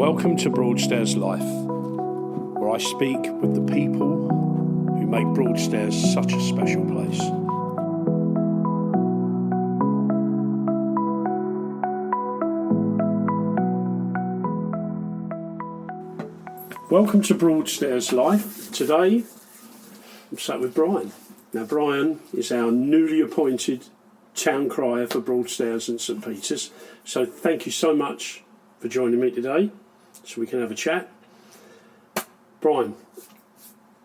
Welcome to Broadstairs Life, where I speak with the people who make Broadstairs such a special place. Welcome to Broadstairs Life. Today, I'm sat with Bryan. Now, Bryan is our newly appointed Town Crier for Broadstairs and St Peter's. So thank you so much for joining me today, so we can have a chat. Bryan.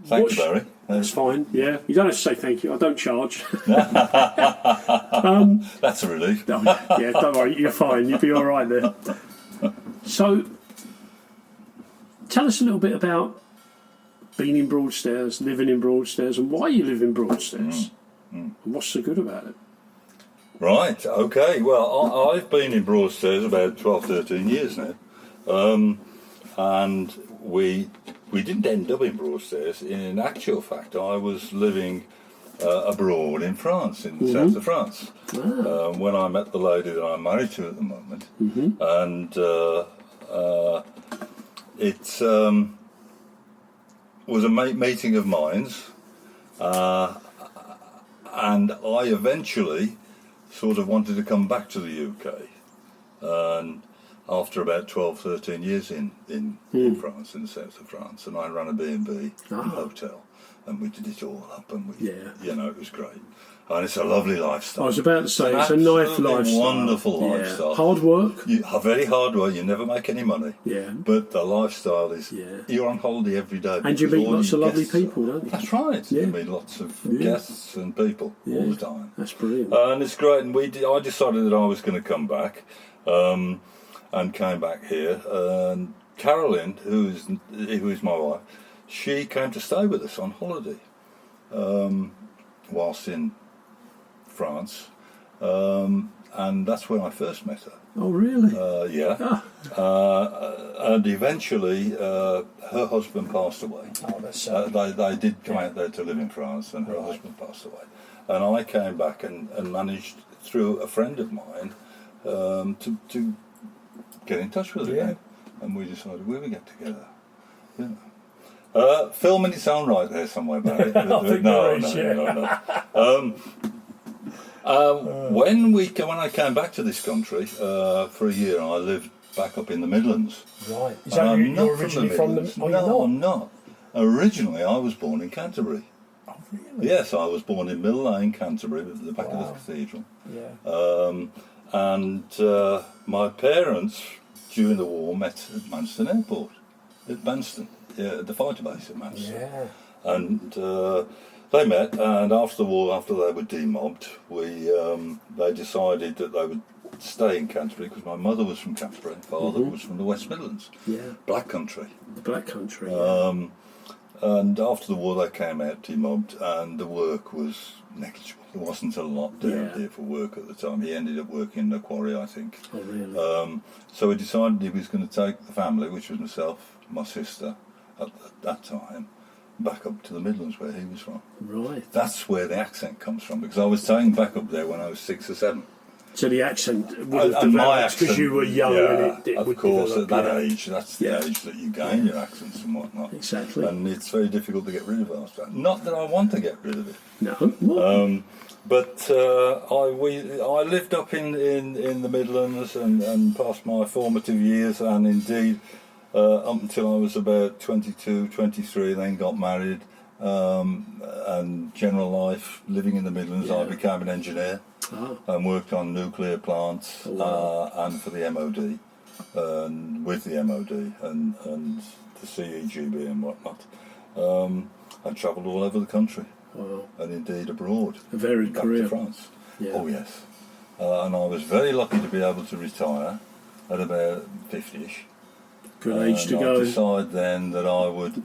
Thank you, Barry. That's fine, yeah. You don't have to say thank you, I don't charge. That's a relief. Yeah, don't worry, you're fine, you'll be all right there. So, tell us a little bit about being in Broadstairs, living in Broadstairs, and why you live in Broadstairs. And what's so good about it? Right, okay. Well, I've been in Broadstairs about 12, 13 years now. And we didn't end up in Broadstairs. In actual fact, I was living abroad in France, in the south of France, when I met the lady that I'm married to at the moment. And it was a meeting of minds, and I eventually sort of wanted to come back to the UK, and after about 12, 13 years in France, in the south of France, and I ran a B&B hotel, and we did it all up, and it was great. And it's a lovely lifestyle. I was about to say, it's a nice lifestyle. Wonderful lifestyle. Hard work? Very hard work. You never make any money. Yeah. But the lifestyle is, you're on holiday every day. And you meet lots of lovely people, don't you? That's right. Yeah. You meet lots of guests and people all the time. That's brilliant. And it's great. And I decided that I was going to come back, and came back here. And Carolyn, who is my wife, she came to stay with us on holiday, whilst in France, and that's when I first met her. Oh, really? And eventually her husband passed away. Oh, that's sad. They did come out there to live in France, and her husband passed away. And I came back and managed, through a friend of mine, to get in touch with her again. And we decided we would get together. Film in its own right there somewhere, Barry. No. When I came back to this country for a year, I lived back up in the Midlands. Right. Is that you're originally from the... Oh, no, I'm not. Originally, I was born in Canterbury. Oh, really? Yes, I was born in Mill Lane, Canterbury, at the back of the cathedral. Yeah. And my parents, during the war, met at Manston Airport. At Manston, the fighter base at Manston. Yeah. And they met, and after the war, after they were demobbed, they decided that they would stay in Canterbury, because my mother was from Canterbury and father was from the West Midlands. Yeah. Black country. The Black Country. And after the war, they came out demobbed, and the work was negligible. There wasn't a lot down there for work at the time. He ended up working in a quarry, I think. Oh, really? So he decided he was going to take the family, which was myself, my sister, at that time, back up to the Midlands, where he was from. Right. That's where the accent comes from, because I was taken back up there when I was 6 or 7. So the accent would have developed because you were young, and it of would course, develop, at that age, that's the age that you gain your accents and whatnot. Exactly. And it's very difficult to get rid of it. Not that I want to get rid of it. No. But I lived up in the Midlands and passed my formative years, and indeed up until I was about 22, 23, then got married, and general life, living in the Midlands, I became an engineer and worked on nuclear plants and for the MOD, and with the MOD and the CEGB and whatnot. I travelled all over the country. Wow. And indeed abroad. A varied career. To France. Yeah. Oh, yes. And I was very lucky to be able to retire at about 50-ish. Good age to go. I decided then that I would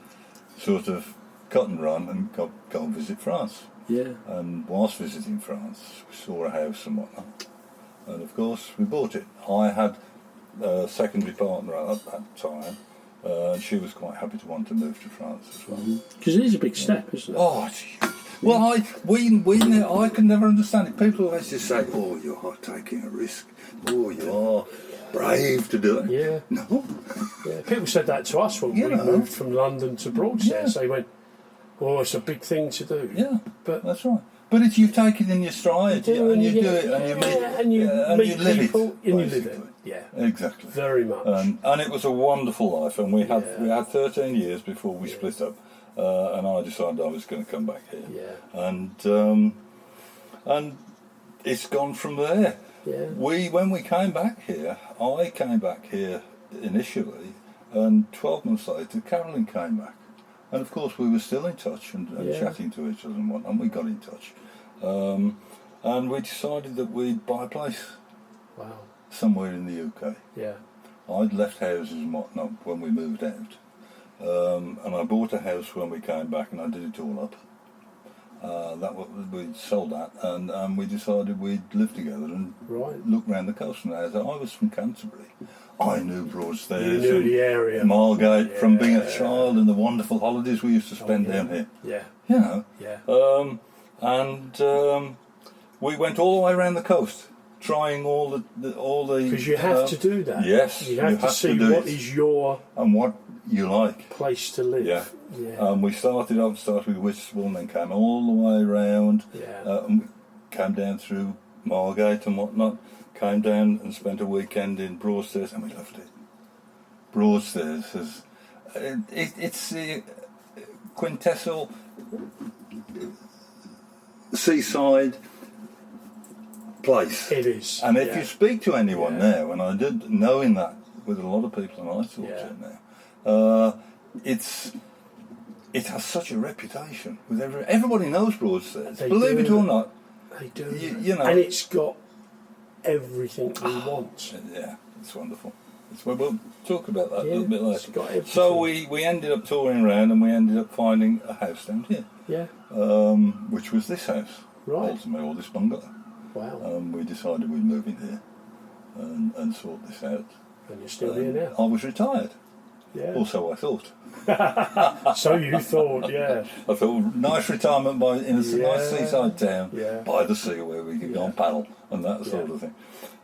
sort of cut and run and go and visit France. Yeah. And whilst visiting France, we saw a house and whatnot. And of course, we bought it. I had a secondary partner at that time. And she was quite happy to want to move to France as well. Because it is a big step, isn't it? Oh, it's huge. Well, I can never understand it. People always just say, "Oh, you are taking a risk. Oh, you are," brave to do it. Yeah. No. Yeah. People said that to us when we moved from London to Broadstairs. They went, "Oh, it's a big thing to do." Yeah, but that's right. But it's you take it in your stride, and you do it, and you live people, it, and you live it. Yeah, exactly. Very much. And it was a wonderful life, and we had 13 years before we split up, and I decided I was going to come back here. Yeah. And it's gone from there. Yeah. When we came back here, I came back here initially, and 12 months later, Carolyn came back. And of course, we were still in touch and chatting to each other and whatnot, and we got in touch. And we decided that we'd buy a place. Wow. Somewhere in the UK. Yeah. I'd left houses and whatnot when we moved out. And I bought a house when we came back, and I did it all up. We sold that, and we decided we'd live together and look round the coast. And as I was from Canterbury, I knew Broadstairs, you knew the area, Margate, from being a child, and the wonderful holidays we used to spend down here. Yeah, you know. Yeah. And we went all the way around the coast, trying all the because you have to do that. Yes, you have to see what is your and what you like place to live. Yeah. Yeah. We started with Whitstable, and then came all the way around. Yeah. And came down through Margate and whatnot. Came down and spent a weekend in Broadstairs, and we loved it. Broadstairs it's the quintessential seaside place. It is. And if you speak to anyone now, and I did, knowing that with a lot of people, and I talk to now, it has such a reputation with everybody knows Broadstairs. Believe it or not, they do. You know, and it's got everything we want. Yeah, it's wonderful. We'll talk about that a little bit later. It's got everything. So we ended up touring around, and we ended up finding a house down here. Yeah. Which was this house. Right. Ultimately, or this bungalow. Wow. We decided we'd move in here and sort this out. And you're still here now. I was retired. Yeah. Or so I thought. So you thought, yeah. I thought, nice retirement in a nice seaside town by the sea where we could go and paddle and that sort of thing.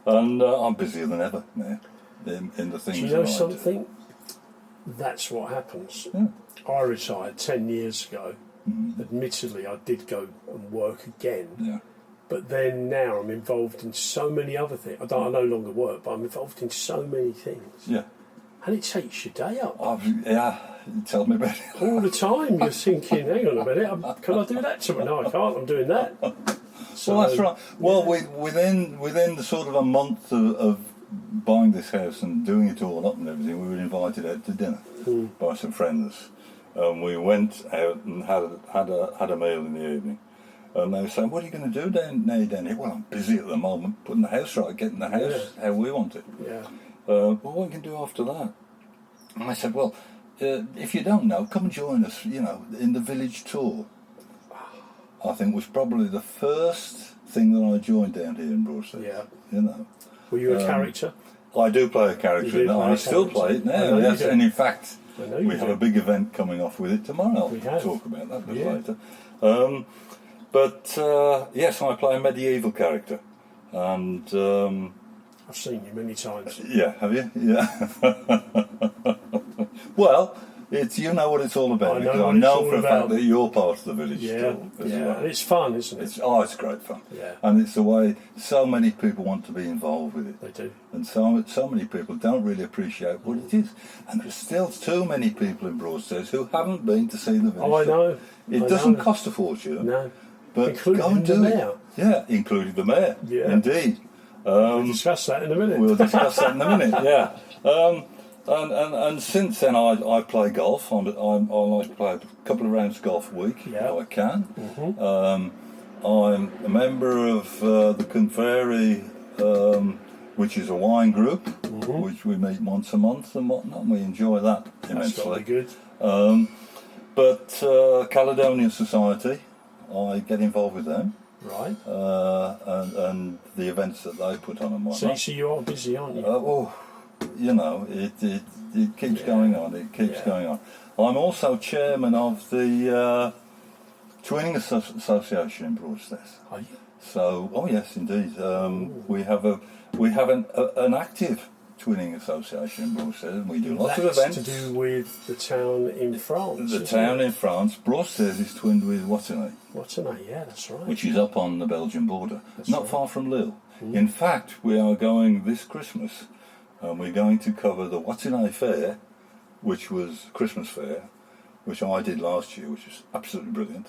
And I'm busier than ever now in the things. Do you know something? That's what happens. Yeah. I retired 10 years ago. Mm-hmm. Admittedly, I did go and work again. Yeah. But then now I'm involved in so many other things. I no longer work, but I'm involved in so many things. Yeah. And it takes your day up. Tell me about it. All the time you're thinking, hang on a minute, can I do that tomorrow? No, I can't, I'm doing that. So, well, that's right. Well, within the sort of a month of buying this house and doing it all up and everything, we were invited out to dinner by some friends. We went out and had a meal in the evening. And they were saying, what are you going to do down here? Well, I'm busy at the moment, putting the house right, getting the house how we want it. Yeah. Well, what can we do after that? And I said, well, if you don't know, come and join us, in the village tour. I think was probably the first thing that I joined down here in Broadstairs. Yeah. Were you a character? I do play a character, and I still play it now. Yes, and in fact, we have a big event coming off with it tomorrow. I'll talk about that a bit later. But yes, I play a medieval character, and I've seen you many times. Yeah, have you? Yeah. Well, you know what it's all about. I know for a fact that you're part of the village still as well. And it's fun, isn't it? It's great fun. Yeah. And it's the way so many people want to be involved with it. They do. And so many people don't really appreciate what it is. And there's still too many people in Broadstairs who haven't been to see the village. Oh, I know. It doesn't cost a fortune. No. But including go and do the it. mayor. Yeah, including the mayor. Yeah. Indeed. We'll discuss that in a minute. We'll discuss that in a minute, yeah. And since then I play golf. I like to play a couple of rounds of golf a week if I can. Mm-hmm. I'm a member of the Canterbury, which is a wine group, which we meet once a month and whatnot, and we enjoy that immensely. That's got to be good. But Caledonian Society, I get involved with them. Right. And the events that they put on and whatnot. So you are busy, aren't you? It keeps going on. It keeps going on. I'm also chairman of the Twinning Association in Broadstairs. Are you? So, yes, indeed. We have an active twinning association in Broadstairs, and we do lots of That's events. to do with the town in France. The town in France, Broadstairs is twinned with Wattenay, Yeah, that's right. which is up on the Belgian border, That's not right. far from Lille. In fact, we are going this Christmas, and we're going to cover the Wattenay Fair, which was Christmas Fair, which I did last year, which was absolutely brilliant.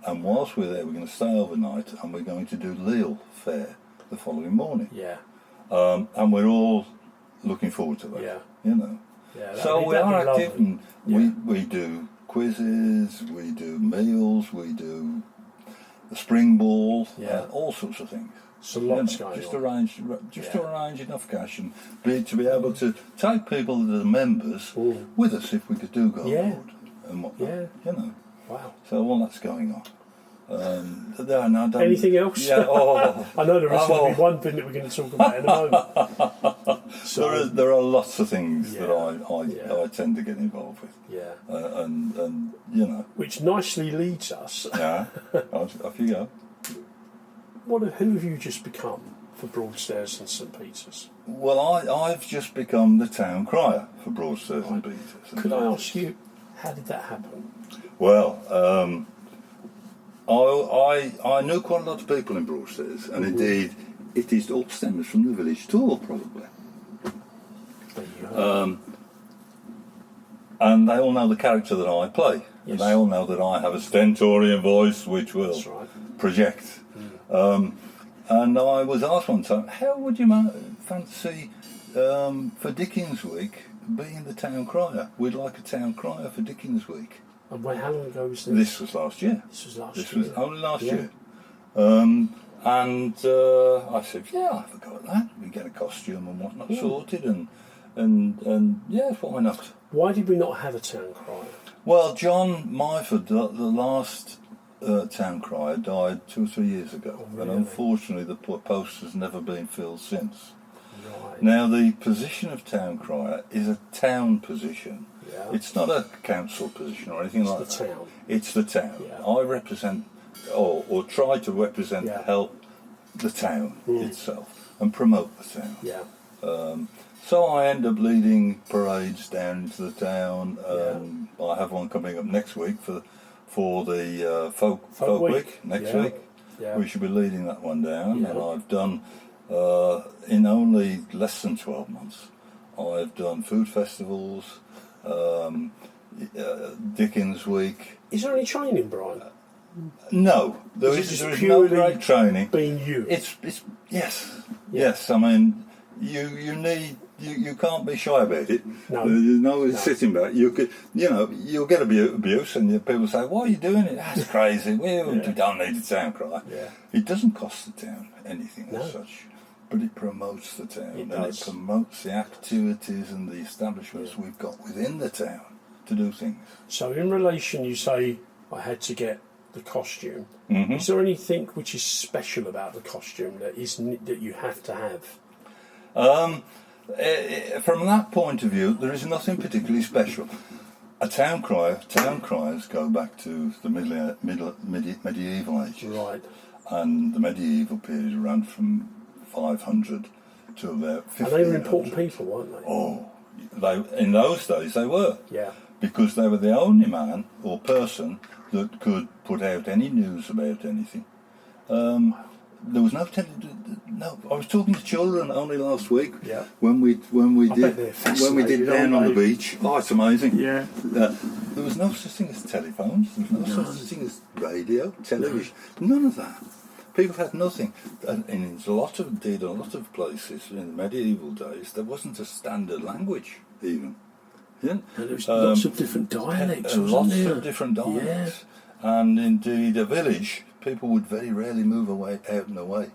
And whilst we're there, we're going to stay overnight, and we're going to do Lille Fair the following morning. Yeah, And we're all looking forward to that. yeah. You know. Yeah, So we are active, and Yeah. we do quizzes, we do meals, we do the spring ball, Yeah. all sorts of things. So lots You know, going just on. to arrange enough cash and to be able to take people that are members with us if we could do go Yeah. abroad and whatnot. Yeah. You know. Wow. So all that's going on. No, don't, Anything else? Yeah. Oh, I know there is going to be one thing that we're going to talk about in a moment. So, there are lots of things that Yeah. I tend to get involved with. yeah. And you know. Which nicely leads us. Yeah. Off you go. Who have you just become for Broadstairs and St Peter's? Well, I've just become the town crier for Broadstairs and Peter. Could I ask you, how did that happen? Well, I knew quite a lot of people in Broadstairs, and indeed, it is all stems from the village tour, probably. There you go. And they all know the character that I play. Yes. And they all know that I have a stentorian voice which will That's right. project. And I was asked one time, how would you fancy for Dickens Week being the town crier? We'd like a town crier for Dickens Week. And how long ago was this? This was last year. This was last This year. was only last Yeah. year. And I said, yeah, I forgot that. We get a costume and whatnot sorted, and yeah, why not? Why did we not have a town crier? Well, John Myford, the last town crier, died 2 or 3 years ago, Oh, really? and unfortunately the post has never been filled since. Right. Now, the position of town crier is a town position. Yeah. It's not a council position or anything like the that. town. It's the town. Yeah. I represent, or try to represent, Yeah. help the town itself and promote the town. Yeah. So I end up leading parades down into the town. I have one coming up next week for the folk week next week. Yeah. We should be leading that one down, Yeah. and I've done in only less than 12 months. I've done food festivals, Dickens Week. Is there any training, Brian? No, there Is it is just no purely great training. Being you? It's yes. I mean, you can't be shy about it. No. There's no sitting back. You'll get abuse, and people say, "Why are you doing it? That's crazy. We don't need a town crier." Yeah. It doesn't cost the town anything No. as such, but it promotes the town, It and does. it promotes the activities and the establishments we've got within the town to do things. So in relation, you say, I had to get the costume. Mm-hmm. Is there anything which is special about the costume that you have to have? From that point of view, there is nothing particularly special. Town criers go back to the medieval ages, Right. and the medieval period ran from 500 to about 1500. And they were important people, weren't they? Oh, in those days they were, Yeah. because they were the only man or person that could put out any news about anything. There was no. I was talking to children only last week. Yeah. When we bet they're did fascinated, down on aren't the they? beach. Oh, it's amazing. Yeah. There was no such thing as telephones. There was no such thing as radio, television. None of that. People had nothing. And in a lot of places in the medieval days, there wasn't a standard language even. Yeah. And there was lots of different dialects, wasn't there? Lots of different dialects. And indeed, a village, people would very rarely move out and away.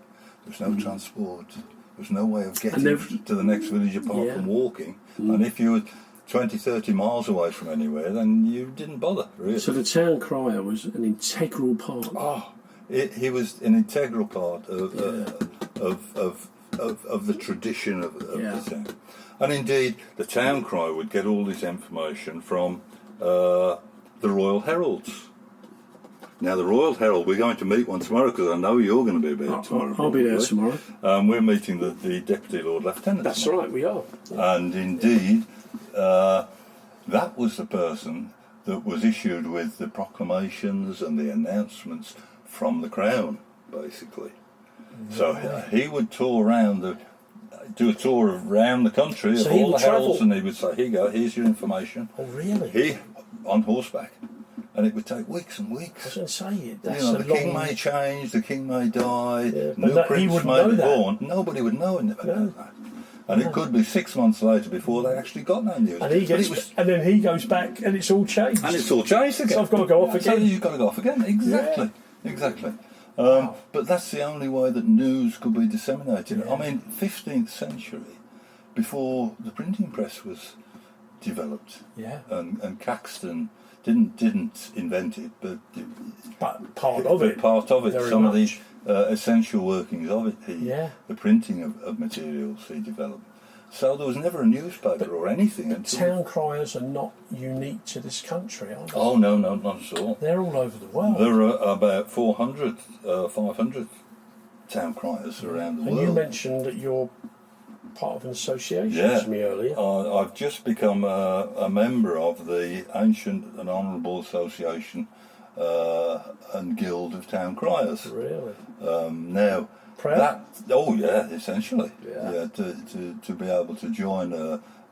There was no transport. There was no way of getting to the next village apart from walking. And if you were 20, 30 miles away from anywhere, then you didn't bother, really. So the town crier was an integral part. Oh, he was an integral part of the tradition of the town. And indeed, the town crier would get all this information from the Royal Heralds. Now, the Royal Herald, we're going to meet one tomorrow because I know you're going to be about tomorrow. I'll be there probably. tomorrow. We're meeting the Deputy Lord Lieutenant. That's tomorrow. right, we are. And indeed, that was the person that was issued with the proclamations and the announcements from the Crown, basically. So he would tour around do a tour around the country So of he all would the heralds, travel? and he would say, "Here you go, here's your information." Oh, really? He on horseback, and it would take weeks and I was weeks. going to say it. That's You know, a the long... king may change, the king may die, Yeah, but new that- he prince wouldn't may know be that. born. Nobody would know about that. And it could be 6 months later before they actually got no news. And he But gets, it was, and then he goes back, and it's all changed. and it's all changed again. So I've got to go off So again. you've got to go off again. Exactly. Exactly. But that's the only way that news could be disseminated. Yeah. I mean, 15th century, before the printing press was developed, Yeah. and Caxton didn't invent it, but But part of it. part of it, very some of the much. essential workings of it, Yeah. the printing of materials he developed. So there was never a newspaper or anything until... Town criers are not unique to this country, are they? Oh, no, not at all. They're all over the world. There are about 400, 500 town criers around the And world. you mentioned that you're part of an association Yeah. to me earlier. I've just become a member of the Ancient and Honourable Association and Guild of Town Criers. Really? Now, Proud? essentially. Yeah. To be able to join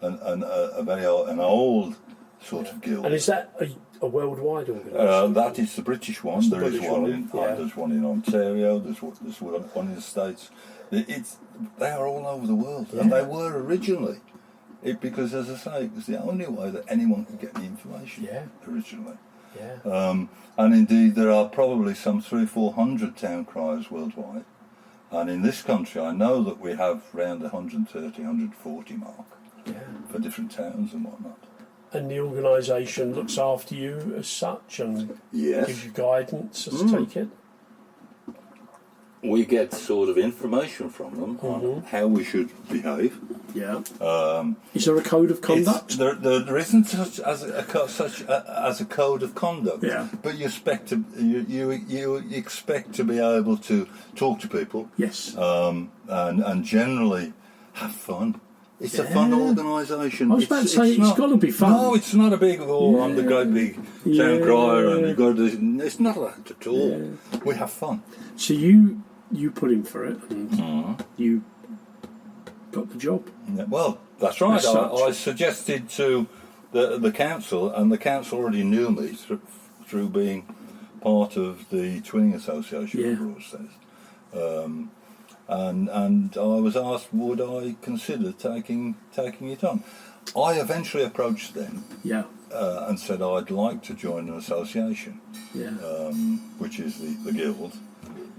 an old sort of guild. And is that a worldwide organisation? That is the British one. That's the There is British one one, in yeah. there's one in Ontario. There's one in the States. They are all over the world, and Yeah. they were originally. Because, as I say, it was the only way that anyone could get the information. Yeah. Originally. Yeah. And indeed, there are probably some 300-400 town criers worldwide. And in this country, I know that we have around the 130, 140 mark Yeah. for different towns and whatnot. And the organisation looks after you as such and Yes. gives you guidance, I take it? We get sort of information from them on how we should behave. Yeah. Is there a code of conduct? There isn't such as a code of conduct. Yeah. But you expect you expect to be able to talk to people. Yes. And generally have fun. It's a fun Yeah. organisation. I was about to say, it's got to be fun. No, it's not a big, I'm the great big town crier and you've got to do, it's not that at all. Yeah. We have fun. So you put in for it and you got the job. Yeah, well, that's right. As such. I suggested to the council, and the council already knew me through being part of the Twinning Association Yeah. of Broadstairs. And I was asked, would I consider taking it on? I eventually approached them Yeah. and said I'd like to join an association, Yeah. which is the guild.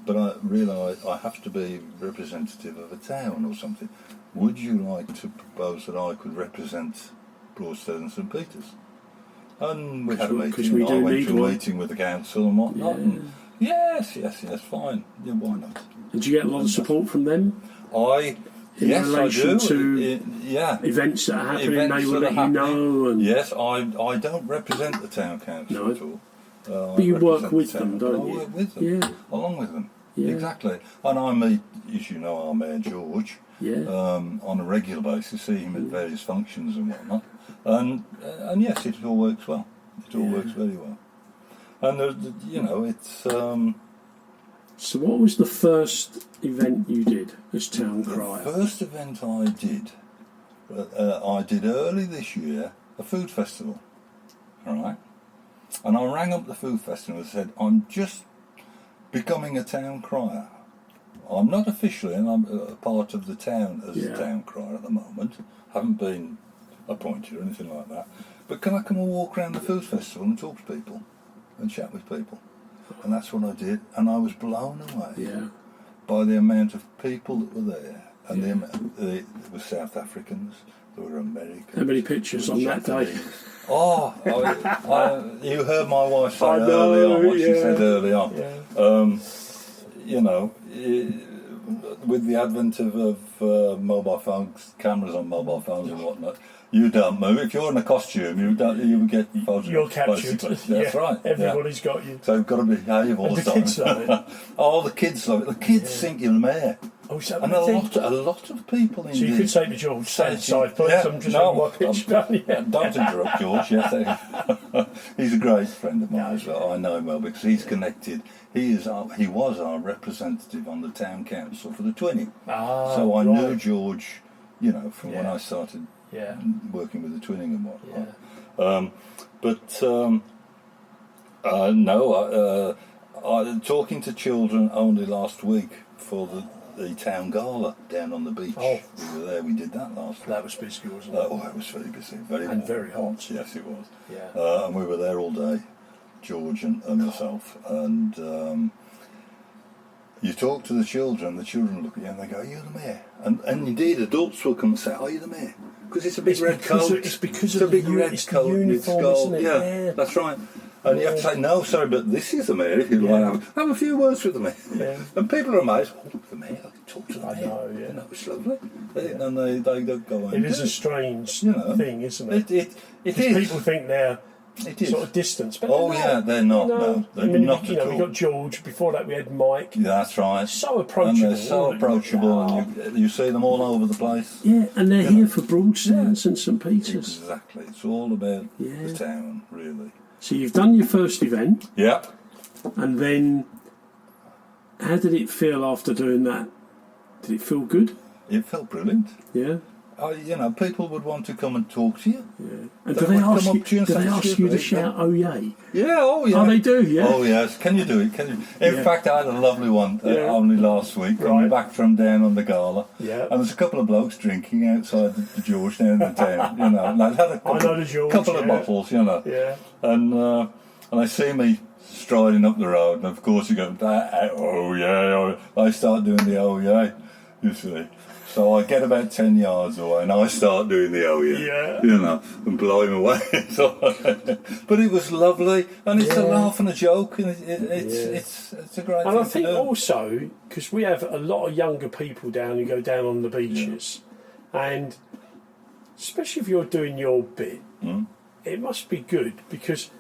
But I realised I have to be representative of a town or something. Would you like to propose that I could represent Broadstairs and St Peter's? And we had a meeting. we I do went need to a one. meeting with the council and whatnot. Yeah. And yes, fine. Yeah, why not? Did you get a lot of support from them? In Yes, relation I do. to Yeah. events that are happening? Events They will that let are you know. And Yes, I don't represent the town council No. at all. But you work represent with the them, town. don't you? I work with them, Yeah. along with them. Yeah. Exactly. And I meet, as you know, our Mayor George Yeah. on a regular basis, see him at various functions and whatnot. And yes, it all works well. It all works very well. And, it's... So what was the first event you did as town crier? The first event I did early this year, a food festival, all right? And I rang up the food festival and said, I'm just becoming a town crier. I'm not officially, and I'm a part of the town as a town crier at the moment. Haven't been appointed or anything like that. But can I come and walk around the food festival and talk to people and chat with people? And that's what I did, and I was blown away by the amount of people that were there. And there were South Africans, there were Americans. How many pictures on that day? Oh, you heard my wife say early on what she said early on. with the advent of mobile phones, cameras on mobile phones and whatnot, you don't move. If you're in a costume, you get photographed. You're captured. Basically. That's right. Everybody's got you. So you've got to behave all And the the time. kids love it. Oh, the kids love it. The kids think you're the mayor. Oh, is that And what they think? a lot of people indeed. So you could say to George, stand aside, please. Yeah, I'm just no, on my pitch gun. Yeah. Don't interrupt George. Yes, he's a great friend of mine as well. I know him well because he's connected. He was our representative on the town council for the twinning. So I knew George, from when I started working with the twinning and whatnot. I talking to children only last week for the town gala down on the beach. Oh. We were there. We did that last week. That was busy, wasn't it? Oh, it was very busy, very And warm. very hot. Yes, it was. Yeah. And we were there all day, George and myself. And you talk to the children look at you and they go, "Are you the mayor?" And indeed, adults will come and say, "Are you the mayor?" Because it's a big red coat. It's because it's of a big the red it's coat. the uniform, it's isn't it? Yeah, that's right. And you have to say, "No, sorry, but this is the mayor." If you like, have a few words with the mayor. Yeah. And people are amazed. "Oh, the mayor! I can talk to the mayor." I know, yeah. It's lovely. And they go on. It is a strange thing, isn't it? It Because is. people think they're It is. sort of distant. But Oh, they're yeah, not. they're not. No, they're not at all. We got George. Before that, we had Mike. Yeah, that's right. So approachable. And they're so approachable, and you see them all over the place. Yeah, and they're here for Broadstairs and St Peter's. Exactly. It's all about the town, really. So you've done your first event, Yeah. and then how did it feel after doing that? Did it feel good? It felt brilliant. Yeah. People would want to come and talk to you. Yeah. And They do they would ask come you? up to you and Do say, they ask "Excuse you to me, shout "Oh yay"? Yeah, oh yeah. Oh, they do. Yeah. Oh yes. Can you do it? In fact, I had a lovely one only last week. Right. Coming back from down on the gala. Yeah. And there's a couple of blokes drinking outside the George down in the town. And they had a couple, I know the George, couple of bottles. Yeah. And they see me striding up the road, and of course you go, "Oh yeah." I start doing the "Oh yeah," you see. So I get about 10 yards away and I start doing the "Oh yeah," and blow him away. But it was lovely, and it's a laugh and a joke, and it's a great thing to do. And I think also, because we have a lot of younger people down who go down on the beaches, and especially if you're doing your bit, it must be good because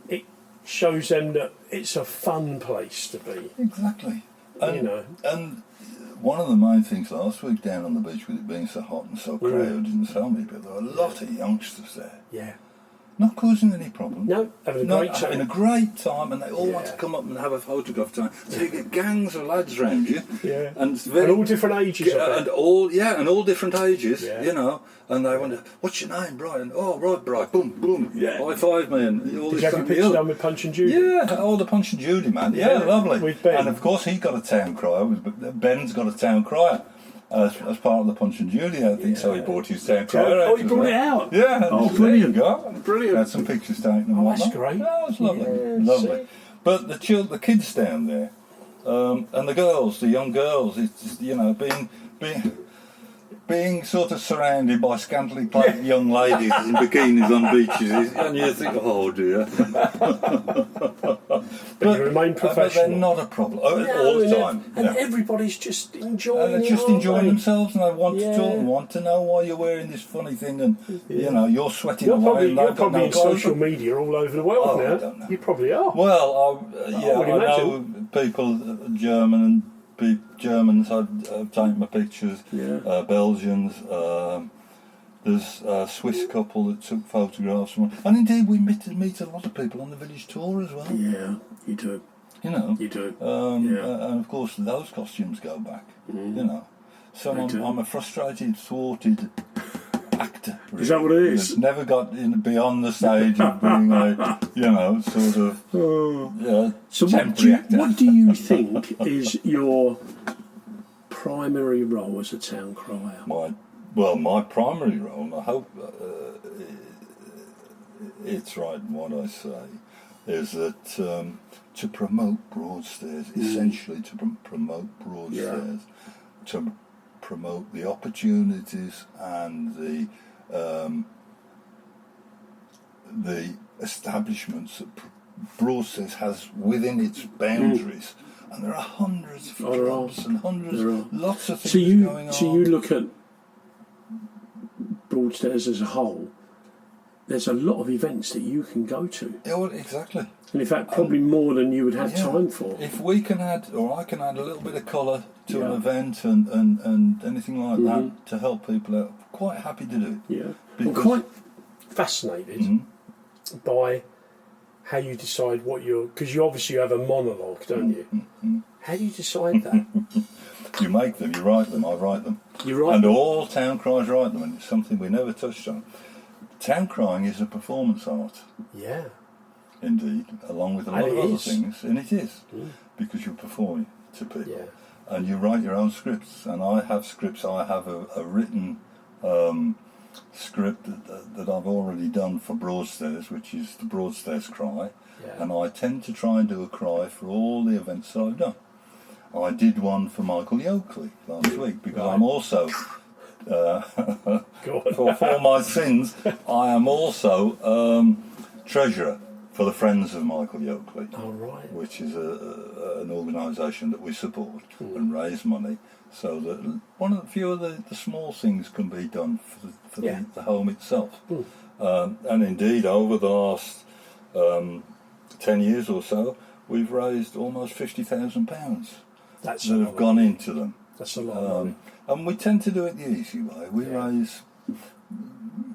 it shows them that it's a fun place to be. Exactly. And, and one of the main things last week down on the beach, with it being so hot and so crowded and so many people, there were a lot of youngsters there. Yeah. Not causing any problem. No, having a great time. And they all want to come up and have a photograph time. So you get gangs of lads round you. Yeah. And all different ages. And all different ages, And they wonder, "What's your name, Brian?" "Oh, right, Brian." Boom, boom. Yeah. High five, man. Did you have your picture done with Punch and Judy? Yeah, all the Punch and Judy, man. Yeah, lovely. With Ben. And of course he got a town crier. Ben's got a town crier. As part of the Punch and Judy, I think so. He brought his town crier out. Oh, he brought it out. Yeah. Oh, brilliant! There you go. Brilliant. Had some pictures taken. Oh, that's great. Yeah, it was lovely, Yeah, lovely. see? But the kids down there, and the girls, the young girls, it's just, being sort of surrounded by scantily clad young ladies in bikinis on beaches, and you think, "Oh dear." But you remain professional. But they're not a problem all the time. And everybody's just enjoying And they're just enjoying themselves, and they want to talk and want to know why you're wearing this funny thing, and you're sweating away. You're probably in social media all over the world now. I don't know. You probably are. Well, I know people, Germans have taken my pictures, Belgians, there's a Swiss couple that took photographs from, and indeed we meet a lot of people on the village tour as well. Yeah, you do. You do. And of course those costumes go back, So I'm a frustrated, thwarted actor. Really. Is that what it is? That's never got beyond the stage of being a, sort of So temporary actor. what do you think is your primary role as a town crier? My primary role, and I hope it's right in what I say, is that to promote Broadstairs, essentially to promote Broadstairs, to promote the opportunities and the establishments that Broadstairs has within its boundaries, and there are hundreds of Oh, there clubs and hundreds, There are. lots of things going on. So you look at Broadstairs as a whole. There's a lot of events that you can go to, Yeah, well, exactly. and in fact, probably more than you would have Yeah. time for. If we can add, or I can add a little bit of colour to an Yeah. event and anything like that to help people out, quite happy to do it. Yeah, I'm Because- quite fascinated Mhm. by how you decide what because you obviously have a monologue, don't you? How do you decide that? You make them, you write them, I write them. You write And them? all town criers write them, and it's something we never touched on. Town crying is a performance art, Yeah, indeed, along with a And lot of it other is. things, and it is, because you're performing to people. yeah, And you write your own scripts, and I have scripts. I have a written script that I've already done for Broadstairs, which is the Broadstairs Cry, yeah. and I tend to try and do a cry for all the events that I've done. I did one for Michael Yoakley last week, because Right. I'm also, Go on. for my sins, I am also treasurer for the Friends of Michael Yoakley, Oh, right. which is an organisation that we support and raise money so that one of the few of the small things can be done for Yeah. the home itself. And indeed, over the last 10 years or so, we've raised almost £50,000 That's that a have lot. gone into them. That's a lot. Of money. And we tend to do it the easy way. We Yeah. raise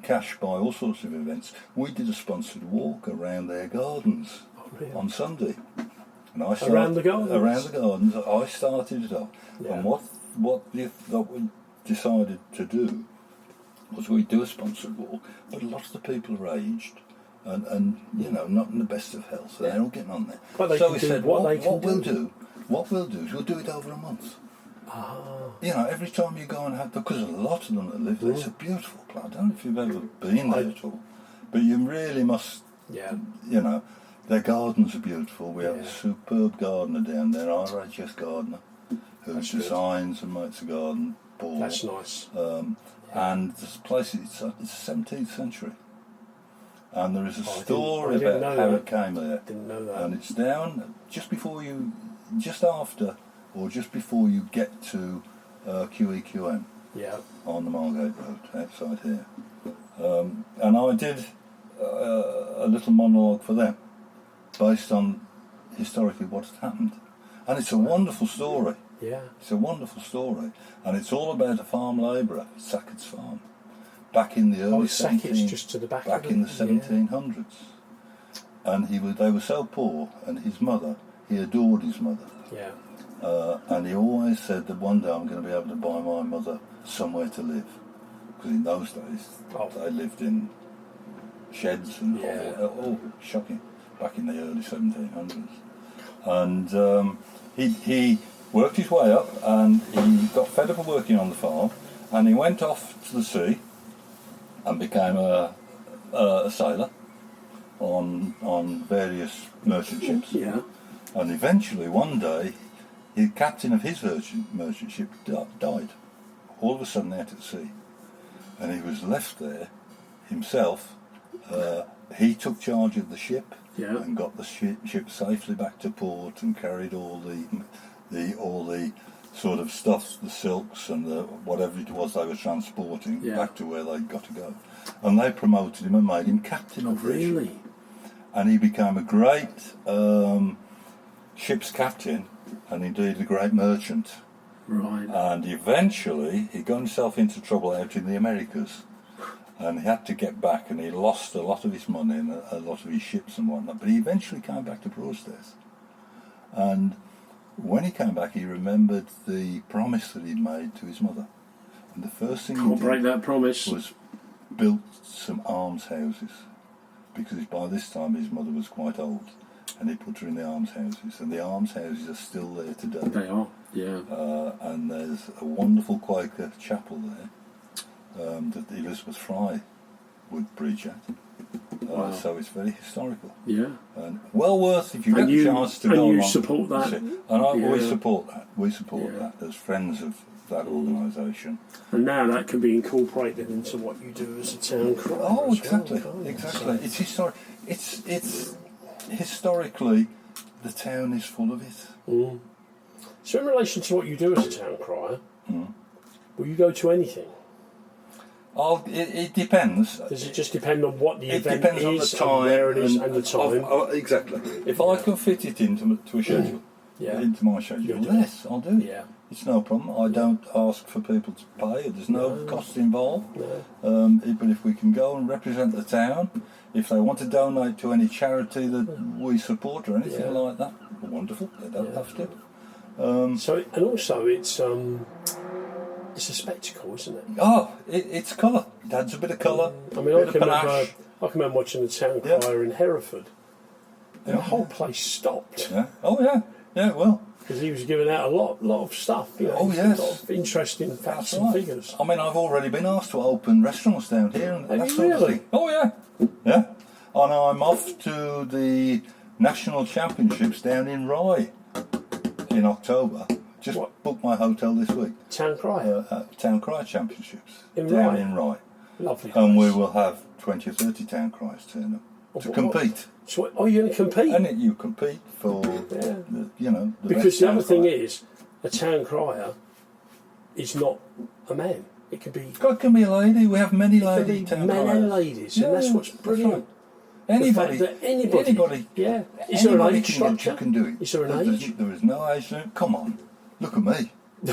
cash by all sorts of events. We did a sponsored walk around their gardens Oh, really? on Sunday. And Around the gardens? Around the gardens. I started it off. Yeah. And what we decided to do was we do a sponsored walk, but a lot of the people are aged and not in the best of health. They're all getting on there. But they so can we do said, what what they can we'll do. what we'll do is we'll do it over a month. Ah, Every time you go and have, because a lot of them that live there, it's a beautiful place. I don't know if you've ever been there at all, but you really must, yeah. their gardens are beautiful. We have Yeah. a superb gardener down there, RHS gardener, who That's good. designs and makes a garden. Paul. That's nice. And this place, it's the 17th century. And there is a I story didn't about know how that. it came there. Didn't know that. And it's down just after or just before you get to QEQM Yeah. on the Margate Road outside here. And I did a little monologue for them based on historically what had happened. And it's a wonderful story. Yeah. It's a wonderful story. And it's all about a farm labourer, Sackett's Farm, back in the early Sackett's just to the back back of in the it, 1700s. And they were so poor, and his mother, he adored his mother. Yeah. And he always said that one day I'm going to be able to buy my mother somewhere to live. Because in those days, they lived in sheds and all shocking, back in the early 1700s. And he worked his way up, and he got fed up of working on the farm, and he went off to the sea and became a sailor on various merchant ships. Yeah. And eventually, one day, the captain of his merchant ship died. All of a sudden, out at sea. And he was left there himself. He took charge of the ship and got the ship safely back to port and carried all the sort of stuff, the silks and the whatever it was they were transporting back to where they'd got to go. And they promoted him and made him captain of the ship. Really? And he became a great ship's captain, and indeed a great merchant. Right. And eventually he got himself into trouble out in the Americas, and he had to get back, and he lost a lot of his money and a lot of his ships and whatnot, but he eventually came back to Broadstairs. And when he came back, he remembered the promise that he'd made to his mother, and the first thing Can't he break did that promise. was built some almshouses, because by this time his mother was quite old, and he put her in the almshouses, and the almshouses are still there today. They are. Yeah. And there's a wonderful Quaker chapel there that Elizabeth Fry would preach at. Wow. So it's very historical. Yeah. And well worth, if you get And the chance to go you along. support that? And we Yeah. support that. We support Yeah. that as friends of that organisation. And now that can be incorporated into what you do as a town crier. Oh, as exactly, well, can't it? exactly. It's historic. It's historically, the town is full of it. So in relation to what you do as a town crier, will you go to anything? It depends. Does it just depend on what the It event depends on the is, time and where it is, and the time? Exactly. If I can fit it into a schedule, into my schedule, yes, I'll do it. Yeah. It's no problem. I don't ask for people to pay. There's no cost involved. No. But if we can go and represent the town, if they want to donate to any charity that we support or anything like that, wonderful. They don't have to. So, and also it's a spectacle, isn't it? Oh, it's colour. It adds a bit of colour. I mean, I can remember watching the town crier in Hereford, and the whole place stopped. Yeah. Oh yeah. Yeah. Well. Because he was giving out a lot of stuff. You know, Oh yes. A lot of interesting facts and figures. I mean, I've already been asked to open restaurants down here and that sort of really? thing. Oh yeah. Yeah. And I'm off to the national championships down in Rye in October. Just booked my hotel this week. Town crier? Town Crier Championships in Rye. Lovely. And we will have 20 or 30 town criers turn up to compete. So, are you going to compete? And you compete for, the because best the other thing crier. is, a town crier is not a man. It can be. God, can be a lady. We have many lady town men criers. and ladies, and that's what's brilliant. Anybody, The fact that anybody, yeah. Is there an age structure? You can do it. Is there an age? There is no age limit. Come on, look at me. No,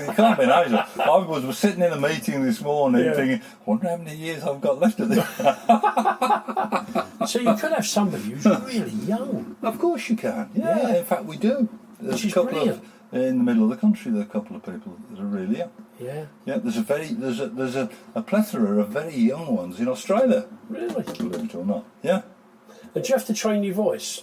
you can't be an age limit. I was sitting in a meeting this morning thinking, I wonder how many years I've got left of this. So you could have somebody who's really young. Of course you can. Yeah. In fact, we do. There's Which is a couple brilliant. in the middle of the country. There are a couple of people that are really young. Yeah. Yeah. There's a plethora of very young ones in Australia. Really? Believe it or not. Yeah. And do you have to train your voice?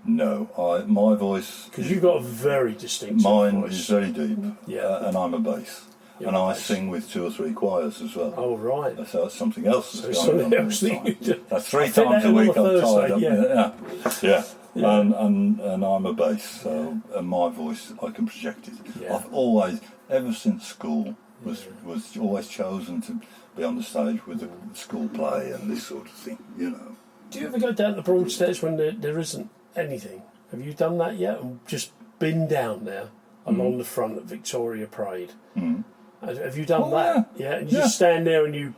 No, my voice. Because you've got a very distinctive Mine voice. is very deep. Yeah. And I'm a bass. You're and a I bass. sing with 2 or 3 choirs as well. Oh, right. So that's something else that's So going something on. else that you do. That's 3 I fit times that a in on week a I'm tied Thursday, up. Yeah. And I'm a bass, so and my voice, I can project it. Yeah. I've always, ever since school, was always chosen to be on the stage with the school play and this sort of thing, Do you ever go down to Broadstairs when there isn't anything? Have you done that yet? And just been down there along the front at Victoria Parade? Have you done that? Yeah. And you just stand there and you.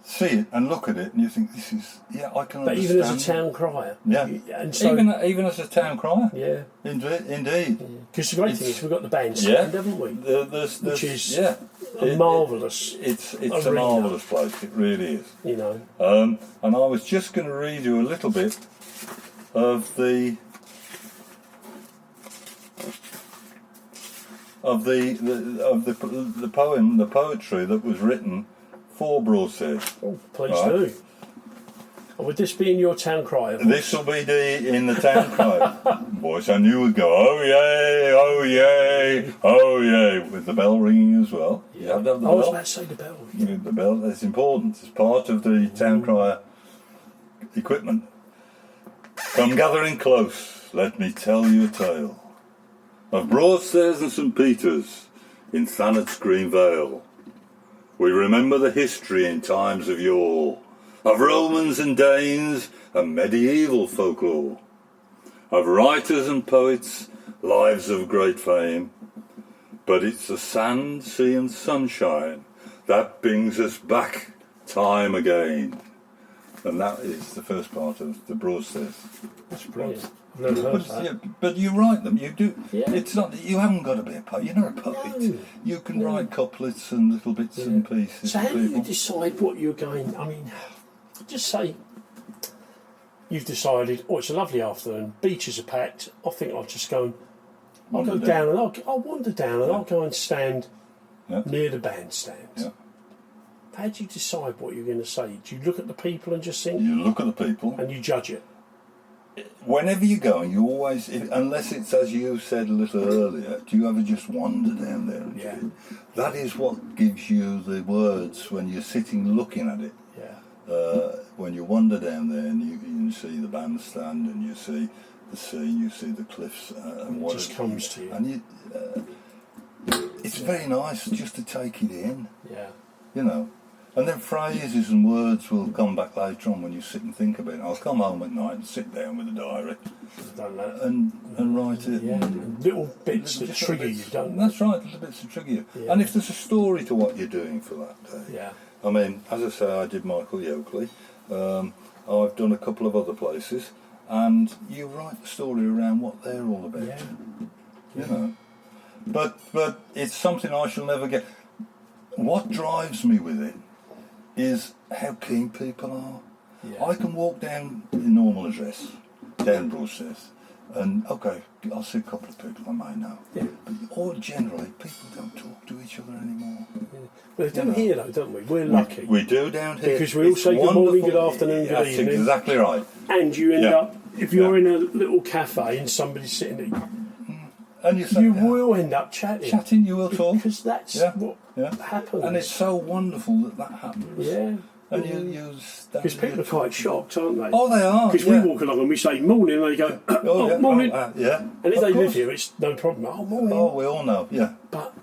See it and look at it and you think, this is, I can But understand. even as a town crier. Yeah. And so, even as a town crier. yeah. Indeed. Because the great thing is we've got the bandstand, haven't we? Which is a marvellous. It's arena. a marvellous place. It really is. And I was just going to read you a little bit of the poem, the poetry that was written for Broadstairs. Oh, please do. And would this be in your town crier voice? This will be in the town crier voice, and you would go, oh yay, oh yay, oh yay, with the bell ringing as well. Yeah. You have to have the I was bell. about to say the bell. The bell, that's important. It's part of the town crier equipment. Come gathering close, let me tell you a tale of Broadstairs and St Peter's in Thanet's green vale. We remember the history in times of yore, of Romans and Danes and medieval folklore, of writers and poets, lives of great fame. But it's the sand, sea and sunshine that brings us back time again. And that is the first part of the Broadstairs. That's brilliant. I've never heard that. But you write them, you do. Yeah. It's not. You haven't got to be a poet. You're not a poet. No. You can write couplets and little bits and pieces. So how for do people. you decide what you're going? I mean, just say you've decided. Oh, it's a lovely afternoon. Beaches are packed. I think I'll just go. I'll go down and I'll wander down and I'll go and stand near the bandstand. Yeah. How do you decide what you're going to say? Do you look at the people and just think? You look at the people. And you judge it. Whenever you go, you always, unless it's as you said a little earlier, do you ever just wander down there? And that is what gives you the words when you're sitting looking at it. Yeah. When you wander down there and you see the bandstand and you see the sea, you see the cliffs, and what it just comes to you. And it's very nice just to take it in. Yeah. You know, And then phrases and words will come back later on when you sit and think about it. I'll come home at night and sit down with a diary Done that. and write it. Yeah, little bits that trigger you, don't they? That's right, little bits that trigger you. Yeah. And if there's a story to what you're doing for that day. Yeah. I mean, as I say, I did Michael Yoakley. I've done a couple of other places. And you write the story around what they're all about. Yeah. You know. But it's something I shall never get. What drives me with it is how keen people are. Yeah. I can walk down the normal address, down Broadstairs, and okay, I'll see a couple of people I may know. Yeah. But all generally, people don't talk to each other anymore. Yeah. Well, they do here though, don't we? We're lucky. We do down here. Because we all say good morning, good wonderful. afternoon, good That's evening. exactly right. And you end Yeah. up, if you're in a little cafe and somebody's sitting there, And you say, you will end up chatting. chatting, you will talk. Because that's Yeah. what Yeah. happens. And it's so wonderful that happens. Yeah. And you stand Because people are quite shocked, aren't they? Oh, they are. Because yeah. we walk along and we say morning, and they go, oh, yeah. morning. Yeah. And if Of they live course. here, it's no problem. Oh, morning. Oh, we all know. Yeah. But,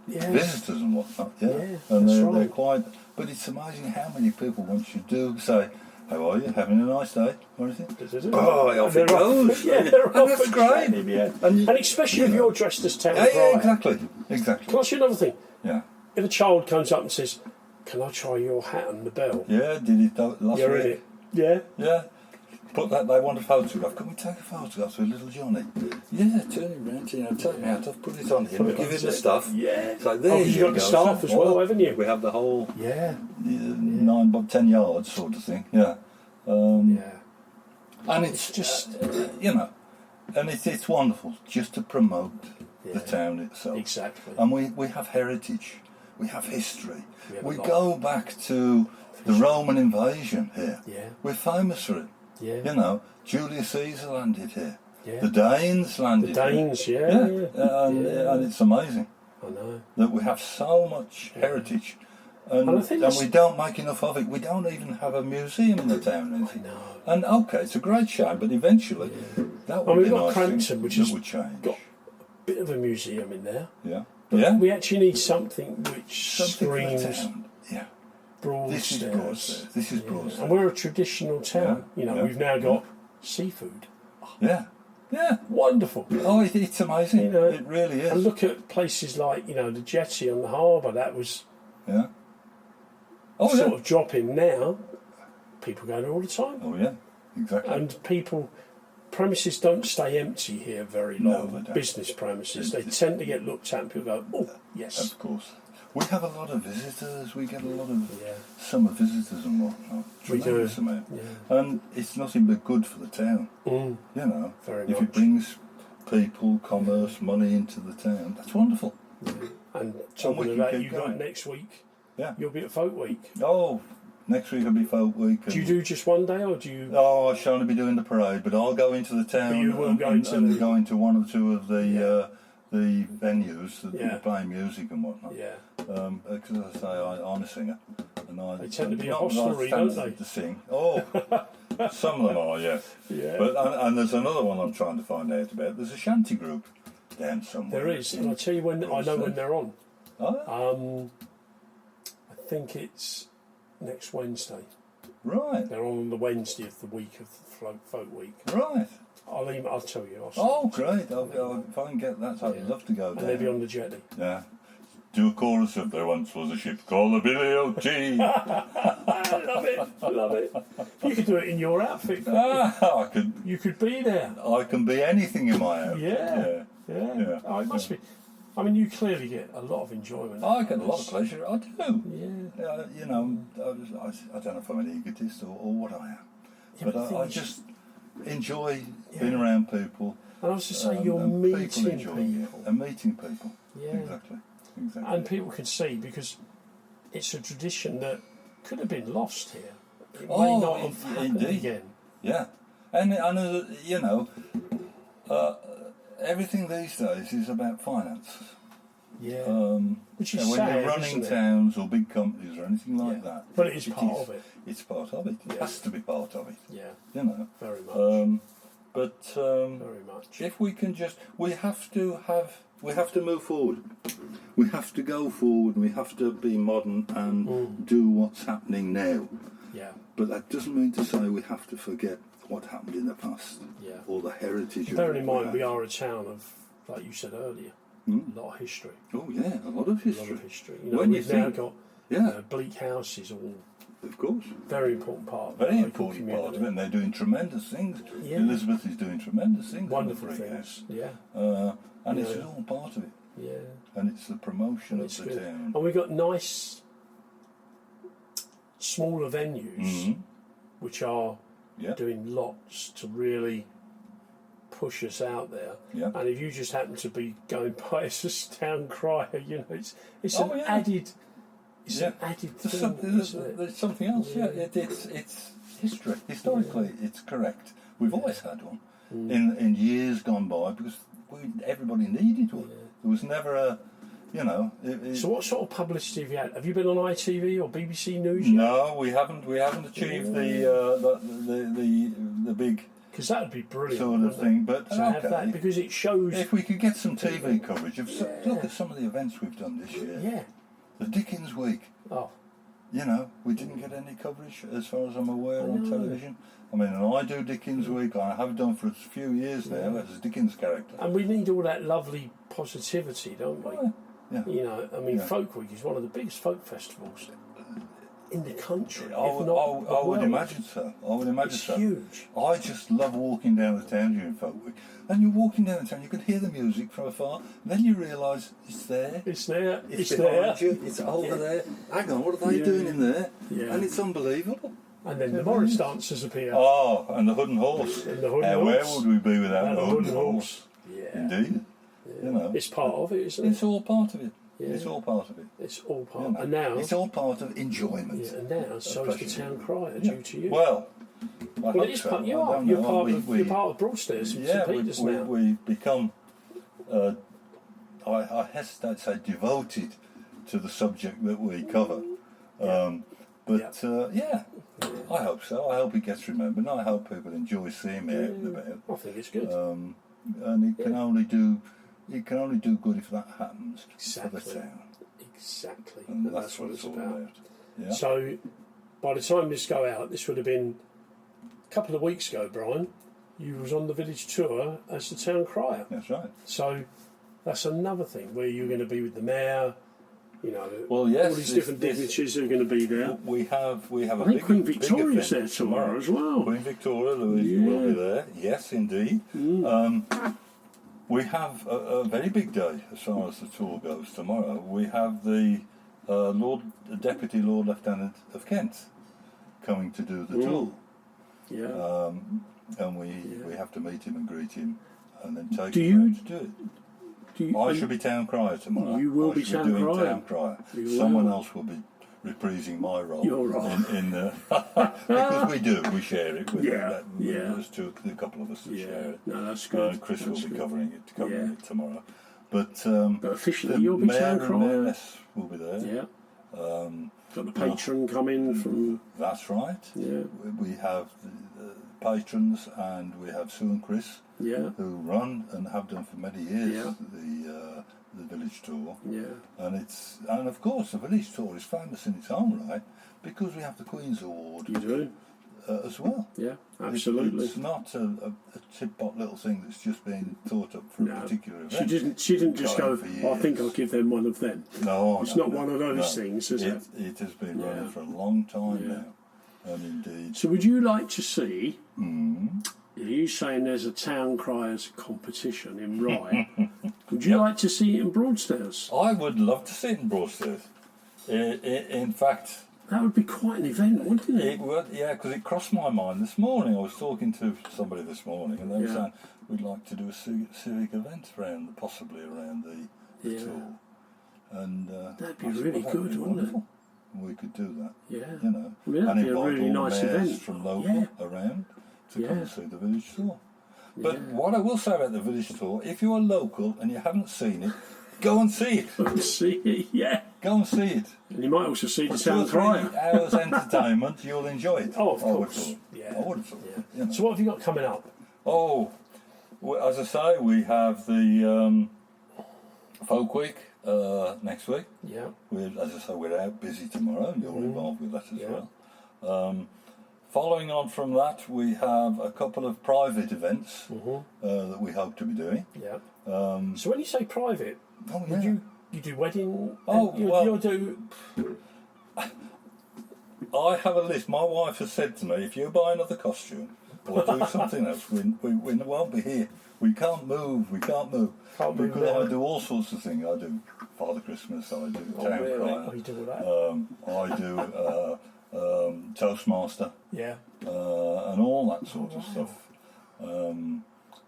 yeah. Visitors and whatnot. Yeah. Yeah, And that's they're right. quite. But it's amazing how many people, once you do say, "How are you? Having a nice day?" or anything. Oh, off it goes. Yeah, they're And off that's and great. chatting, yeah. And And especially if you're dressed as Town Yeah, Crier. exactly. Can Exactly. I ask you another thing? Yeah. If a child comes up and says, can I try your hat and the bell? Yeah. Did it last You're week? in it. Yeah? Yeah. Put that. They want a photograph. Can we take a photograph with little Johnny? Yeah. Turn it round. Take me out. I've put it on him. Give him the stuff. Yeah. So there Oh, you you've got go. the staff as well, haven't you? We have the whole Yeah. 9 by 10 yards sort of thing. Yeah. Yeah. And it's just, you know, and it's wonderful just to promote the town itself. Exactly. And we have heritage, we have history. have We a lot. go back to the Roman invasion here. Yeah. We're famous for it. Yeah. You know, Julius Caesar landed here. Yeah. The Danes landed The Danes, here. yeah. And it's amazing I know. that we have so much heritage. And I think we don't make enough of it. We don't even have a museum in the town. Anything. know. And okay, it's a great shame, but eventually that would we've be a got nice Crampton, thing which that has would change. got a bit of a museum in there. Yeah, But yeah. we actually need something which Something for the screams town. Yeah, Broadstairs. this is Broadstairs. This is Yeah. Broadstairs. And we're a traditional town. Yeah. You know, Yeah. we've now got seafood. Yeah, yeah. Wonderful. Oh, it's amazing. You know, it really is. And look at places like, you know, the jetty on the harbour. That was Yeah. Oh sort yeah. of dropping now. People go there all the time. Oh yeah. Exactly. And premises don't stay empty here very No, long. they don't. Business premises, they tend to get looked at and people go, oh, yes. Of course. We have a lot of visitors. We get a lot of Yeah. summer visitors and whatnot. We do. Tremendous amount. Yeah. And it's nothing but good for the town. Mm, You know, very if much. it brings people, commerce, money into the town, that's wonderful. And we talking can of that, keep you got going. next week, Yeah. you'll be at Folk Week. Oh, next week will be Folk Week. Do you do just one day or do you... Oh, I shall only be doing the parade, but I'll go into the town But you will and, go and, into and the- go into one or two of the venues that Yeah. play music and whatnot. Yeah. Because as I say, I'm a singer, and They tend to be a not that I hostelry, don't fancy they? To sing. Oh, some of them are, yes. Yeah. But and there's another one I'm trying to find out about. There's a shanty group down somewhere. There is, and I'll tell you when, I know when they're on. Oh, I think it's next Wednesday. right, They're on the Wednesday of the week of the Folk Week. right. I'll tell you. Oh, great. If I can get that, I'd love to go And down. they'll be on the jetty. Yeah. Do a chorus of There Once Was a Ship Called the Billy O.T. I love it. I love it. You could do it in your outfit. I You could be there. can be anything in my outfit. Yeah. Yeah. Yeah. Oh, it must be. I mean, you clearly get a lot of enjoyment. I get a lot of pleasure. I do. Yeah. You know, I don't know if I'm an egotist or what I am, Yeah, but the thing I is- just enjoy being around people. And I was to say, you're and meeting enjoy it. people. And meeting people. Yeah. Exactly. And people can see, because it's a tradition that could have been lost here. It may not have happened indeed. again. Yeah, and you know, everything these days is about finance. Yeah. Which is when sad, you're running isn't it? towns or big companies or anything like Yeah. that. But it is part of it. It's part of it. It Yeah. has to be part of it. Yeah. You know. Very much. But Very much. if we can we have to have We have to move forward. We have to go forward. We have to be modern and do what's happening now. Yeah. But that doesn't mean to say we have to forget what happened in the past. Yeah. Or the heritage. Bearing in mind, have. we are a town of, like you said earlier, a lot of history. Oh yeah, a lot of history. A lot of history. You know, When you we've now think- got Yeah, bleak houses, all of course. very important part of Very the local important part of community. it, and they're doing tremendous things. Yeah. Elizabeth is doing tremendous things. Wonderful in the Brick things. Yeah. House. And it's Yeah. all part of it. Yeah. And it's the promotion It's of the good. town. And we've got nice smaller venues Mhm. which are Yeah. doing lots to really push us out there. Yeah. And if you just happen to be going by as a town crier, you know, it's Oh, an yeah. added Yeah. an added There's, thing, isn't it? there's something else, yeah. Yeah. It's history. Historically, it's correct. We've always had one Mm. in years gone by because everybody needed one. Yeah. There was never a, you know. So what sort of publicity have you had? Have you been on ITV or BBC News yet? No, we haven't. We haven't achieved the big Because that would be brilliant. sort of wouldn't it? thing. But To have that, okay, because it shows. if we could get some TV coverage of Yeah. look at some of the events we've done this year. Yeah. The Dickens Week. Oh, You know, we didn't get any coverage as far as I'm aware on No. television. I mean, and I do Dickens Week. I have done for a few years now as a Dickens character. and we need all that lovely positivity, don't we? Yeah. You know, I mean, Yeah. Folk Week is one of the biggest folk festivals in the country, I if would, not I, the I would world. imagine so. I would imagine It's so. huge. I just love walking down the town during Folk Week. And you're walking down the town, you can hear the music from afar, and then you realise it's there. It's there. It's behind there. you, it's over Yeah. there. Hang on, what are they Yeah. doing in there? Yeah. And it's unbelievable. And then the Morris dancers appear. Oh, and the Hood and Horse. And the Hood and Now, where Horse. would we be without And the Hood and Horse? Yeah. Indeed. You know, It's part of it, isn't it? it's all part of it. Yeah. It's all part of it. It's all part. You know, And now, it's all part of enjoyment. yeah, and now, so is the pleasure. town crier Yeah. due to you. Well, I Well, hope it is so. part. You I are. don't You're know. part We- of. we- You're part of Broadstairs and Yeah, St Peter's we, now. we've become, I hesitate to say devoted to the subject that we cover. Yeah, I hope so. I hope it gets remembered, and I hope people enjoy seeing me out and about. I think it's good. And it can only do good if that happens for the Exactly. town. Exactly. And And that's what it's all about. Yeah. So, by the time this go out, this would have been a couple of weeks ago, Brian. You was on the village tour as the town crier. That's right. So, that's another thing where you're going to be with the mayor. You know, Well, yes, all these different dignitaries are going to be there. We have a I think big, Queen big Victoria's event there tomorrow as well. Queen Victoria, Louise Yeah. will be there. Yes, indeed. We have a very big day as far as the tour goes tomorrow. We have the Deputy Lord Lieutenant of Kent coming to do the tour. Yeah. And we have to meet him and greet him and then take Do him you- around to do it. Do I should be town crier tomorrow. You will I be shall town doing crier. town crier. You Someone will. else will be reprising my role. Your role. In the because we share it. With Yeah, yeah. There's a couple of us that share Yeah. it. No, that's good. Chris That's will be good. covering Yeah. it tomorrow. But officially, the you'll be mayor town and crier. mayoress will be there. Yeah. Got the patron coming from. That's right. Yeah. We have the patrons and we have Sue and Chris Yeah. who run and have done for many years Yeah. the village tour. Yeah. And of course the village tour is famous in its own right because we have the Queen's Award You do. as well. Yeah. Absolutely. It's not a tip-pot little thing that's just been thought up for a No. particular event. She didn't just go, Going for "Oh, I think years. I'll give them one of them." No, It's no, not no, one of those no. things, is it? It has been Yeah. running for a long time Yeah. now. And indeed. So, would you like to see? Mm, Are you saying there's a town criers competition in Rye? Would you like to see it in Broadstairs? I would love to see it in Broadstairs. In fact, That would be quite an event, wouldn't it? it would, yeah, because it crossed my mind this morning. I was talking to somebody this morning, and they were Yeah. saying we'd like to do a civic event possibly around the Yeah. tour. And That'd be I said, really well, that'd good, be wouldn't it? wonderful. We could do that, Yeah. you know, I mean, that'd and be a invite really all nice the mayors event. from local Yeah. around to come Yeah. and see the village tour. But Yeah. what I will say about the village tour, if you are local and you haven't seen it, go and see it. See it, yeah. Go and see it. And you might also see the For 2 or town 3 crier. hours entertainment, you'll enjoy it. Oh, of I would course. thought. Yeah. I would have thought. Yeah. You know. So, what have you got coming up? Oh, well, as I say, we have the Folk Week next week. Yeah. As I say, we're out busy tomorrow. You're involved with that as Yeah. well. Following on from that, we have a couple of private events that we hope to be doing. Yeah. So when you say private, would you do wedding? Oh, well, you'll do. I have a list. My wife has said to me, if you buy another costume or do something else, we won't be here. We can't move. Can't move because now. I do all sorts of things. I do Father Christmas. I do Town Crier. Oh, you do all that? I do Toastmaster. Yeah. And all that sort of stuff.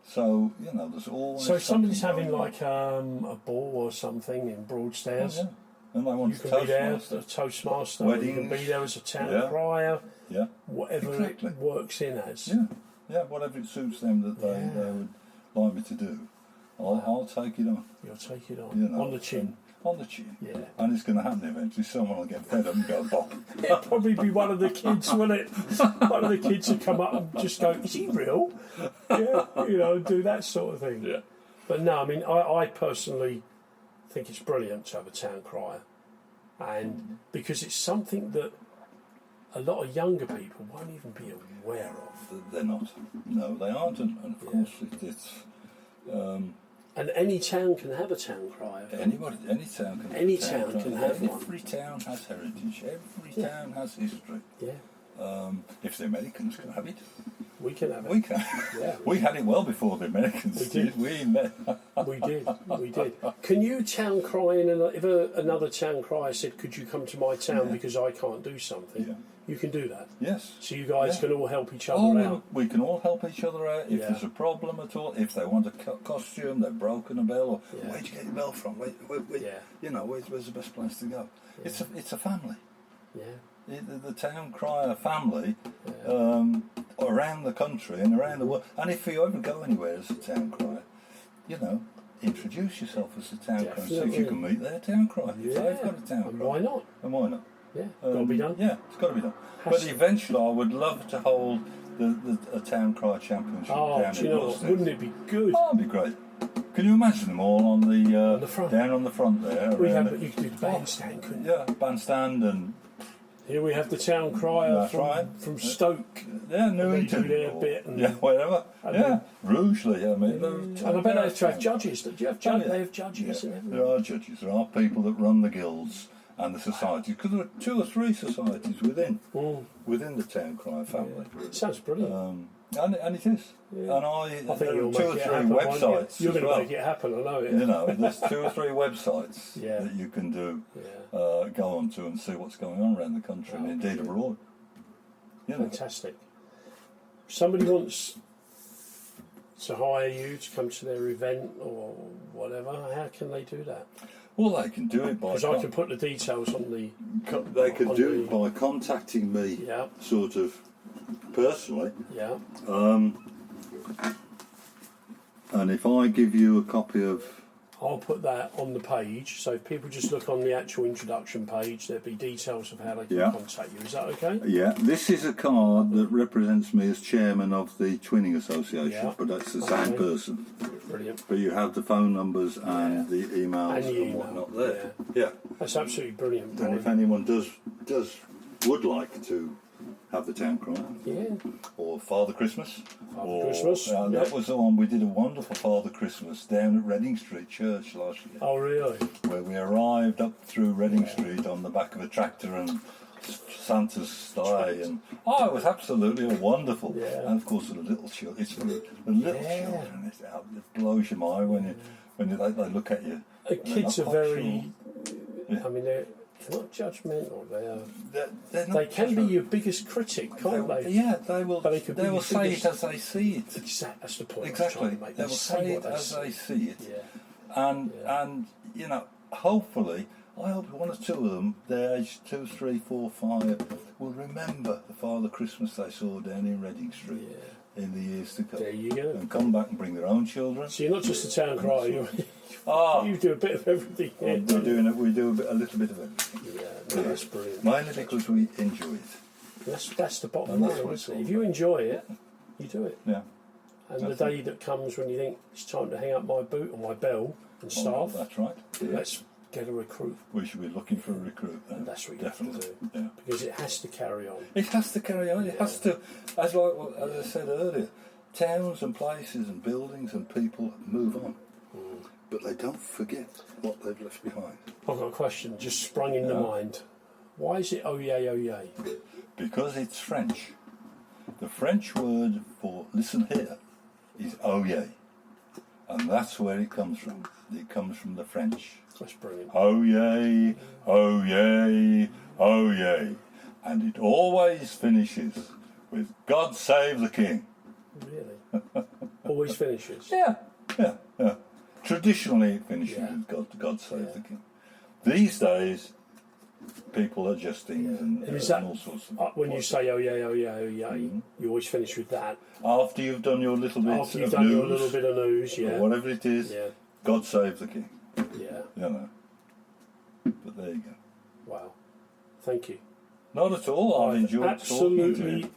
So there's always. So if somebody's something having going like a ball or something in Broadstairs. on. And they want You to can be there, Toastmaster. a Toastmaster. Weddings. You can be there as a town Yeah. crier. Yeah. Whatever Exactly. it works in as. Yeah, whatever it suits them that they would like me to do, I'll take it on. You'll take it on. On the chin. and on the chin. Yeah. And it's going to happen eventually. Someone will get fed up and go, bop. It'll probably be one of the kids, will it? One of the kids will come up and just go, is he real? Yeah, do that sort of thing. Yeah. But no, I mean, I personally think it's brilliant to have a town crier. And because it's something that a lot of younger people won't even be aware of. They're not. No, they aren't. And of course, it's... And any town can have a town crier. any town can Any have a town can crier. have one. Every town has heritage. Every town has history. Yeah. If the Americans can have it, We can have it. we can. Yeah. We had it well before the Americans We did. We met. We did. Can you town cry if another town crier said, could you come to my town because I can't do something? Yeah. You can do that. Yes. So you guys can all help each other out. We can all help each other out if Yeah. there's a problem at all. If they want a costume, they've broken a bell, or Yeah. where'd you get your bell from? Where's the best place to go? Yeah. It's a family. Yeah. The town crier family around the country and around the world. And if you ever go anywhere as a town crier, introduce yourself as a town crier and see if you can meet their town crier. If they've got a town And crier. why not? And why not? Yeah. Got to be done. Yeah, it's got to be done. But eventually, I would love to hold a town crier championship down Do in you know what? Broadstairs. Wouldn't it be good? Oh, that'd be great. Can you imagine them all on the front. down on the front there? You could do the bandstand, couldn't you? Yeah, bandstand and Here we have the town crier That's right. from Stoke. Newington. do their bit and- whatever. and Rugeley. I mean, And I bet they have to have judges. Do you have judges? yeah. They have judges and everything. There are judges. There are people that run the guilds and the societies, because there are 2 or 3 societies within the town crier family. Sounds brilliant. And it is. Yeah. And I think there you'll are 2 or make 3 it happen. won't you? websites. You're as going to well. make it happen, I know it. There's 2 or 3 websites Yeah. that you can do, Yeah. go on to and see what's going on around the country and indeed abroad. Fantastic. Somebody wants to hire you to come to their event or whatever, how can they do that? Well, they can do it by. Because I can put the details on the... They can on do the- it by contacting me, Yeah. sort of personally. Yeah. And if I give you a copy of. I'll put that on the page, so if people just look on the actual introduction page, there'll be details of how they can contact you. Is that okay? Yeah, this is a card that represents me as chairman of the Twinning Association, but that's the same person. Brilliant. But you have the phone numbers and the emails And and, the email, whatnot there. Yeah. That's absolutely brilliant, And Brian. if anyone would like to have the town crier, Yeah. or Father Christmas, Christmas, that was the one we did a wonderful Father Christmas down at Reading Street Church last year, Oh, really? where we arrived up through Reading Street on the back of a tractor and Santa's sleigh, and it was absolutely wonderful. Yeah. And of course, the little children, it's for the little children. It blows your mind when they look at you. The kids are not very. Yeah. I mean, they're not judgmental. They're not They can be judgmental. your biggest critic, can't they? Yeah, they will. But they could be They will your say biggest- it as they see it. Exactly. That's the point. I was Exactly. trying to make. They will say what it as they see it. Yeah. And hopefully, I hope 1 or 2 of them, they're aged 2, 3, 4, 5, will remember the Father Christmas they saw down in Reading Street in the years to come. There you go. And come back and bring their own children. So you're not just a town crier. You do a bit of everything. We're doing it. We do a little bit of everything. Yeah, no, that's brilliant. Mainly because we enjoy it. That's the bottom And that's line, what it's isn't it? all If you enjoy it, you do it. Yeah. And the day that comes when you think it's time to hang up my boot or my bell and staff, that's right. Yeah. let's get a recruit. We should be looking for a recruit then. And that's what you Definitely. have to do. Yeah. Because it has to carry on. It has to carry on. It has to, as I said earlier, towns and places and buildings and people move on. But they don't forget what they've left behind. I've got a question just sprung in the mind. Why is it oh yay, oh yay? Because it's French. The French word for listen here is oh yay. And that's where it comes from. It comes from the French. That's brilliant. Oh yay, oh yay, oh yay. And it always finishes with God save the King. Really? Always finishes? Yeah. Traditionally it finishes with God save the King. These days, people adjust things and is that, all sorts of when you say oh yay, oh yay, oh yay, you always finish with that? After you've done your little bit After you've of done news, your little bit of news, or whatever it is, God save the King. Yeah. You know. But there you go. Wow. Thank you. Not at all. I've enjoyed talking to you. Absolutely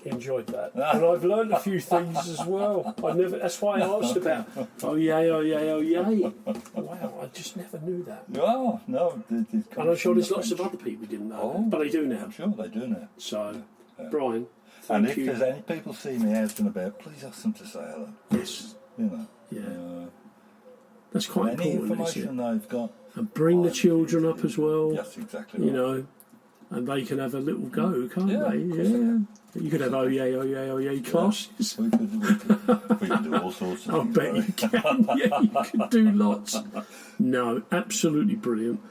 enjoyed that. And I've learned a few things as well. That's why I asked about oh yay, oh yay, oh yay. Wow, I just never knew that. Oh, no. And I'm sure there's lots of other people who didn't know that, but they do now. I'm sure they do now. So, Bryan, and thank if you. there's any people see me out and about, please ask them to say hello. Yes. You know. Yeah. That's quite Any important, information they've got. And bring the children up as well. Yes, exactly. You know, and they can have a little go, can't Yeah, they? Yeah. You could have oh yay classes. We could do all sorts of I things. bet you can. Yeah, you can do lots. No, absolutely brilliant.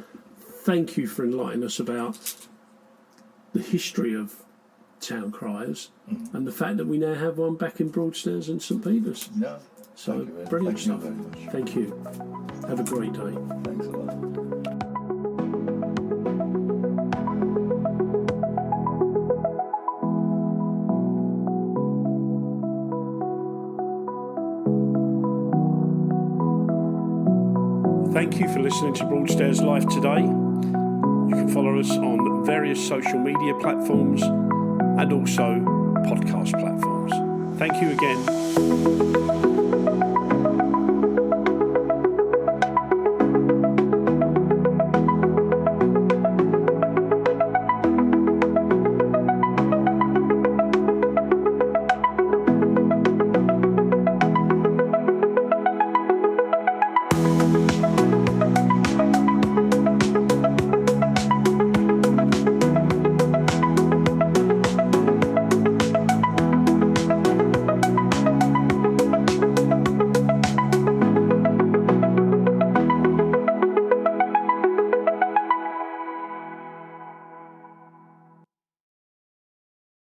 Thank you for enlightening us about the history of Town Criers and the fact that we now have one back in Broadstairs and St Peter's. No. So brilliant stuff. Thank you very much. Thank you. Have a great day. Thanks a lot. Thank you for listening to Broadstairs Life today. You can follow us on various social media platforms and also podcast platforms. Thank you again.